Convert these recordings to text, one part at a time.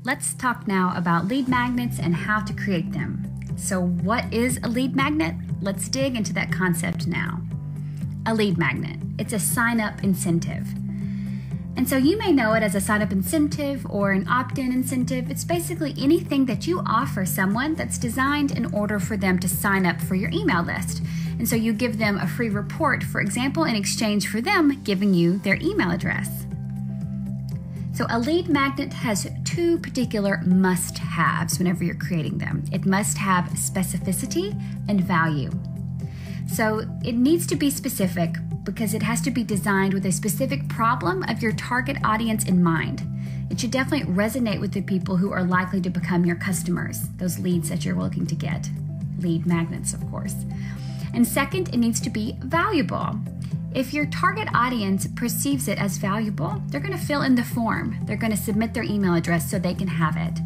Let's talk now about lead magnets and how to create them. So what is a lead magnet? Let's dig into that concept now. A lead magnet, it's a sign-up incentive. And so you may know it as a sign-up incentive or an opt-in incentive. It's basically anything that you offer someone that's designed in order for them to sign up for your email list. And so you give them a free report, for example, in exchange for them giving you their email address. So a lead magnet has two particular must-haves whenever you're creating them. It must have specificity and value. So it needs to be specific because it has to be designed with a specific problem of your target audience in mind. It should definitely resonate with the people who are likely to become your customers, those leads that you're looking to get. Lead magnets, of course. And second, it needs to be valuable. If your target audience perceives it as valuable, they're going to fill in the form. They're going to submit their email address so they can have it.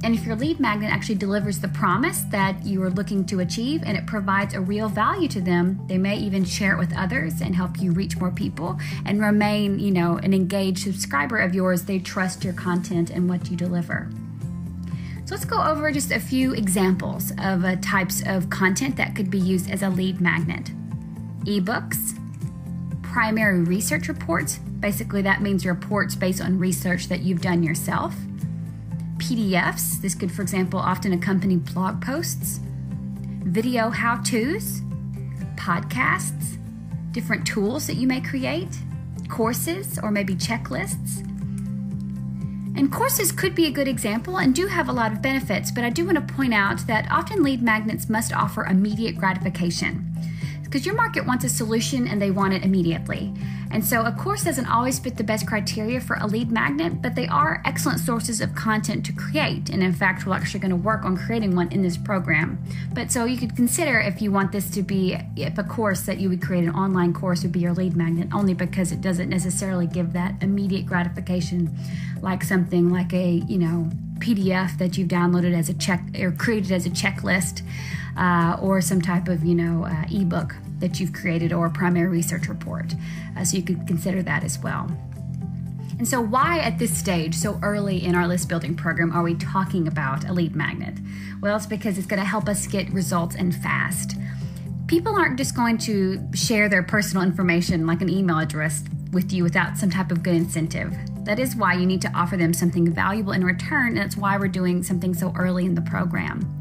And if your lead magnet actually delivers the promise that you are looking to achieve and it provides a real value to them, they may even share it with others and help you reach more people and remain, an engaged subscriber of yours. They trust your content and what you deliver. So let's go over just a few examples of types of content that could be used as a lead magnet. Ebooks, primary research reports, basically that means reports based on research that you've done yourself. PDFs, this could, for example, often accompany blog posts. Video how-tos, podcasts, different tools that you may create, courses, or maybe checklists. And courses could be a good example and do have a lot of benefits, but I do want to point out that often lead magnets must offer immediate gratification because your market wants a solution and they want it immediately. And so a course doesn't always fit the best criteria for a lead magnet, but they are excellent sources of content to create. And in fact, we're actually going to work on creating one in this program. But so you could consider if you want this to be, if a course that you would create, an online course would be your lead magnet, only because it doesn't necessarily give that immediate gratification like something like a, PDF that you've downloaded as a check or created as a checklist, or some type of, ebook that you've created or a primary research report. So you could consider that as well. And so why at this stage, so early in our list building program, are we talking about a lead magnet? Well, it's because it's going to help us get results and fast. People aren't just going to share their personal information like an email address with you without some type of good incentive. That is why you need to offer them something valuable in return, and that's why we're doing something so early in the program.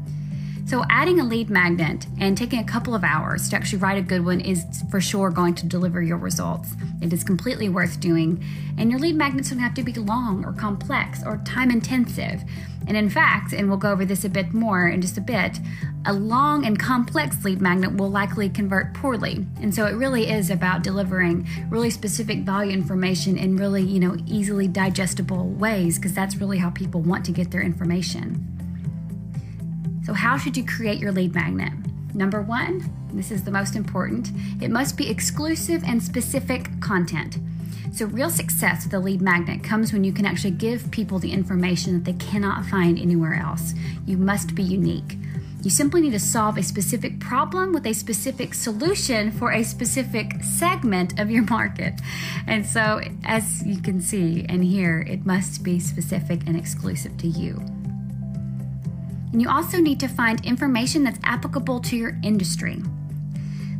So adding a lead magnet and taking a couple of hours to actually write a good one is for sure going to deliver your results. It is completely worth doing. And your lead magnets don't have to be long or complex or time intensive. And in fact, and we'll go over this a bit more in just a bit, a long and complex lead magnet will likely convert poorly. And so it really is about delivering really specific value information in really, easily digestible ways, because that's really how people want to get their information. So how should you create your lead magnet? Number one, this is the most important, it must be exclusive and specific content. So real success with a lead magnet comes when you can actually give people the information that they cannot find anywhere else. You must be unique. You simply need to solve a specific problem with a specific solution for a specific segment of your market. And so as you can see and hear, it must be specific and exclusive to you. And you also need to find information that's applicable to your industry.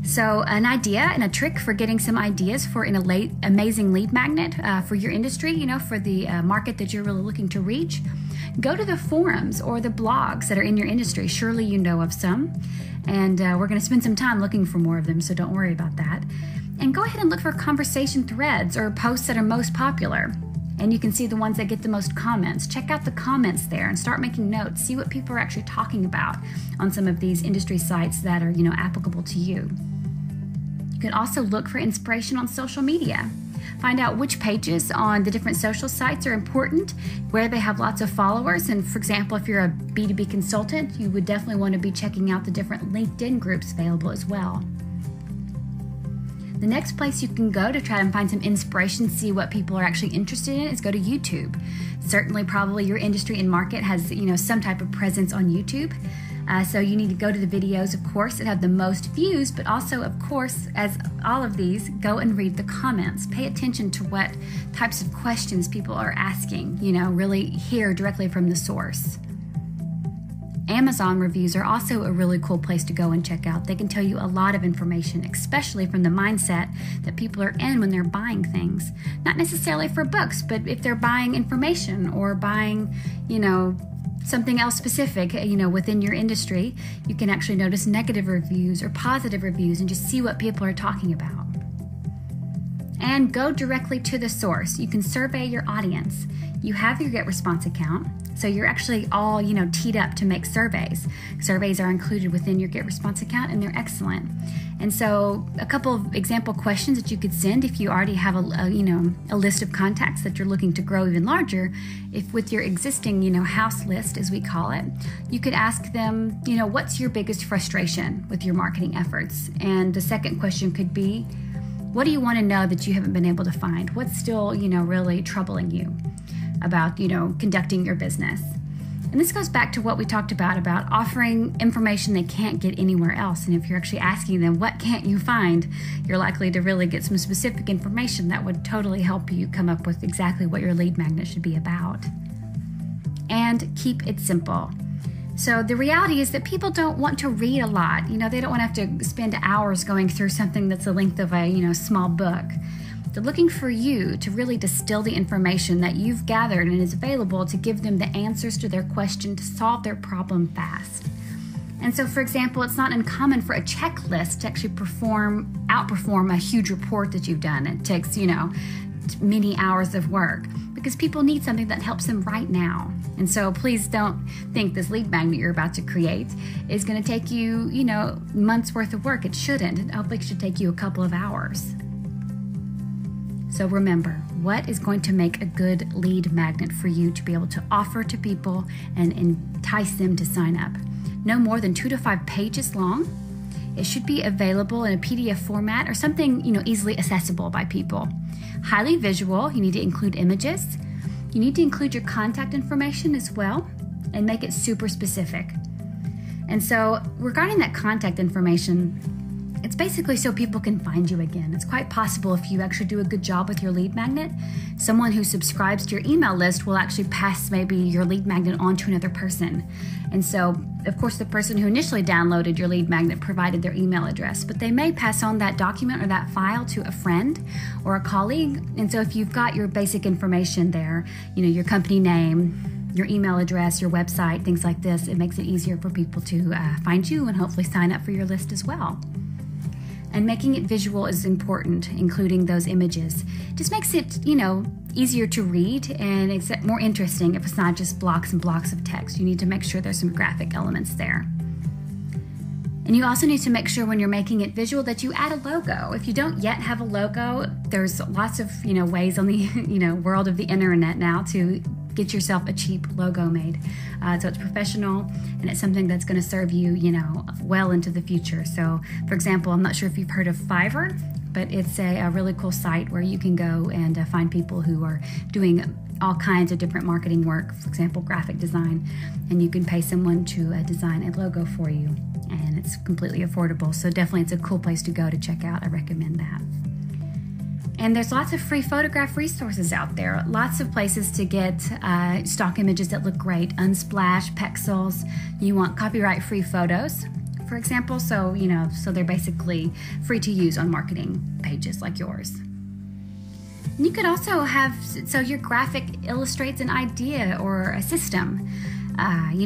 So an idea and a trick for getting some ideas for an amazing lead magnet for your industry, for the market that you're really looking to reach, go to the forums or the blogs that are in your industry. Surely you know of some. And we're going to spend some time looking for more of them, so don't worry about that. And go ahead and look for conversation threads or posts that are most popular. And you can see the ones that get the most comments. Check out the comments there and start making notes. See what people are actually talking about on some of these industry sites that are, applicable to you. You can also look for inspiration on social media. Find out which pages on the different social sites are important, where they have lots of followers. And for example, if you're a B2B consultant, you would definitely want to be checking out the different LinkedIn groups available as well. The next place you can go to try and find some inspiration, see what people are actually interested in, is go to YouTube. Certainly, probably your industry and market has, some type of presence on YouTube. So you need to go to the videos, of course, that have the most views, but also, of course, as all of these, go and read the comments. Pay attention to what types of questions people are asking, really hear directly from the source. Amazon reviews are also a really cool place to go and check out. They can tell you a lot of information, especially from the mindset that people are in when they're buying things. Not necessarily for books, but if they're buying information or buying, something else specific, within your industry, you can actually notice negative reviews or positive reviews and just see what people are talking about. And go directly to the source. You can survey your audience. You have your GetResponse account, so you're actually all, teed up to make surveys. Surveys are included within your GetResponse account, and they're excellent. And so a couple of example questions that you could send if you already have a list of contacts that you're looking to grow even larger. If with your existing, house list, as we call it, you could ask them, what's your biggest frustration with your marketing efforts? And the second question could be, what do you want to know that you haven't been able to find? What's still, really troubling you about, conducting your business? And this goes back to what we talked about offering information they can't get anywhere else. And if you're actually asking them, what can't you find? You're likely to really get some specific information that would totally help you come up with exactly what your lead magnet should be about. And keep it simple. So the reality is that people don't want to read a lot. They don't want to have to spend hours going through something that's the length of a, small book. They're looking for you to really distill the information that you've gathered and is available to give them the answers to their question to solve their problem fast. And so, for example, it's not uncommon for a checklist to actually outperform a huge report that you've done. It takes, many hours of work because people need something that helps them right now. And so please don't think this lead magnet you're about to create is going to take you, months worth of work. It shouldn't. It hopefully should take you a couple of hours. So remember, what is going to make a good lead magnet for you to be able to offer to people and entice them to sign up? No more than 2 to 5 pages long. It should be available in a PDF format or something, easily accessible by people. Highly visual. You need to include images. You need to include your contact information as well and make it super specific. And so regarding that contact information, it's basically so people can find you again. It's quite possible if you actually do a good job with your lead magnet, someone who subscribes to your email list will actually pass maybe your lead magnet on to another person. And so, of course, the person who initially downloaded your lead magnet provided their email address, but they may pass on that document or that file to a friend or a colleague. And so if you've got your basic information there, your company name, your email address, your website, things like this, it makes it easier for people to find you and hopefully sign up for your list as well. And making it visual is important, including those images. Just makes it, easier to read and it's more interesting if it's not just blocks and blocks of text. You need to make sure there's some graphic elements there. And you also need to make sure when you're making it visual that you add a logo. If you don't yet have a logo, there's lots of, ways on the, world of the internet now to get yourself a cheap logo made. So it's professional and it's something that's going to serve you, well into the future. So, for example, I'm not sure if you've heard of Fiverr, but it's a really cool site where you can go and find people who are doing all kinds of different marketing work, for example, graphic design, and you can pay someone to design a logo for you, and it's completely affordable. So definitely it's a cool place to go to check out. I recommend that. And there's lots of free photograph resources out there. Lots of places to get stock images that look great. Unsplash, Pexels. You want copyright-free photos, for example. So, so they're basically free to use on marketing pages like yours. And you could also have, so your graphic illustrates an idea or a system.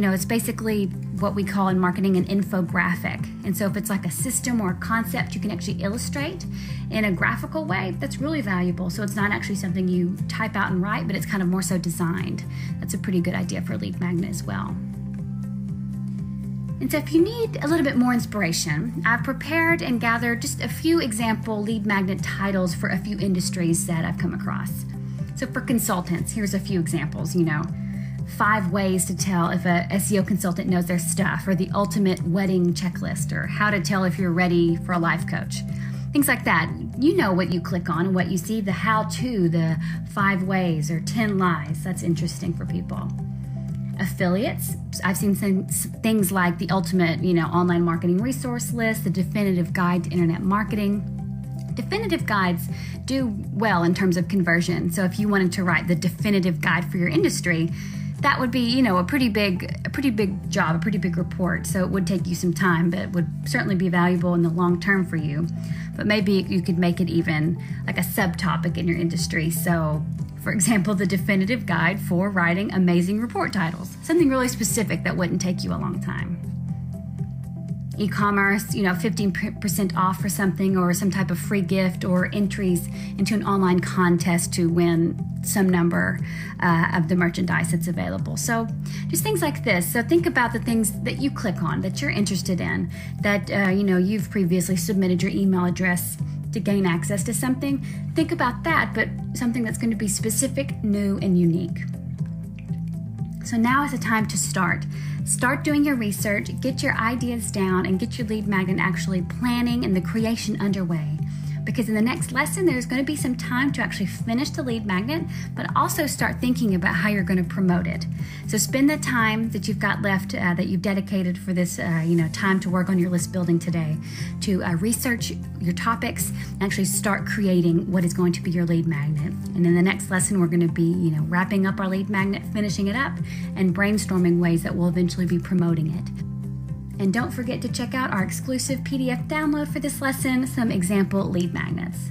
It's basically what we call in marketing an infographic. And so if it's like a system or a concept you can actually illustrate in a graphical way, that's really valuable. So it's not actually something you type out and write, but it's kind of more so designed. That's a pretty good idea for a lead magnet as well. And so if you need a little bit more inspiration, I've prepared and gathered just a few example lead magnet titles for a few industries that I've come across. So for consultants, here's a few examples, 5 ways to tell if a SEO consultant knows their stuff, or the ultimate wedding checklist, or how to tell if you're ready for a life coach. Things like that. You know what you click on and what you see, the how-to, the 5 ways or 10 lies. That's interesting for people. Affiliates. I've seen some things like the ultimate, online marketing resource list, the definitive guide to internet marketing. Definitive guides do well in terms of conversion. So if you wanted to write the definitive guide for your industry, that would be, a pretty big job, a pretty big report. So it would take you some time, but it would certainly be valuable in the long term for you. But maybe you could make it even like a subtopic in your industry. So, for example, the definitive guide for writing amazing report titles, something really specific that wouldn't take you a long time. E-commerce, 15% off for something, or some type of free gift, or entries into an online contest to win some number of the merchandise that's available. So just things like this. So think about the things that you click on, that you're interested in, that you've previously submitted your email address to gain access to something. Think about that, but something that's going to be specific, new, and unique. So now is the time to start. Start doing your research, get your ideas down, and get your lead magnet actually planning and the creation underway. Because in the next lesson, there's going to be some time to actually finish the lead magnet, but also start thinking about how you're going to promote it. So spend the time that you've got left, that you've dedicated for this, time to work on your list building today, to research your topics and actually start creating what is going to be your lead magnet. And in the next lesson, we're going to be, wrapping up our lead magnet, finishing it up, and brainstorming ways that we'll eventually be promoting it. And don't forget to check out our exclusive PDF download for this lesson, some example lead magnets.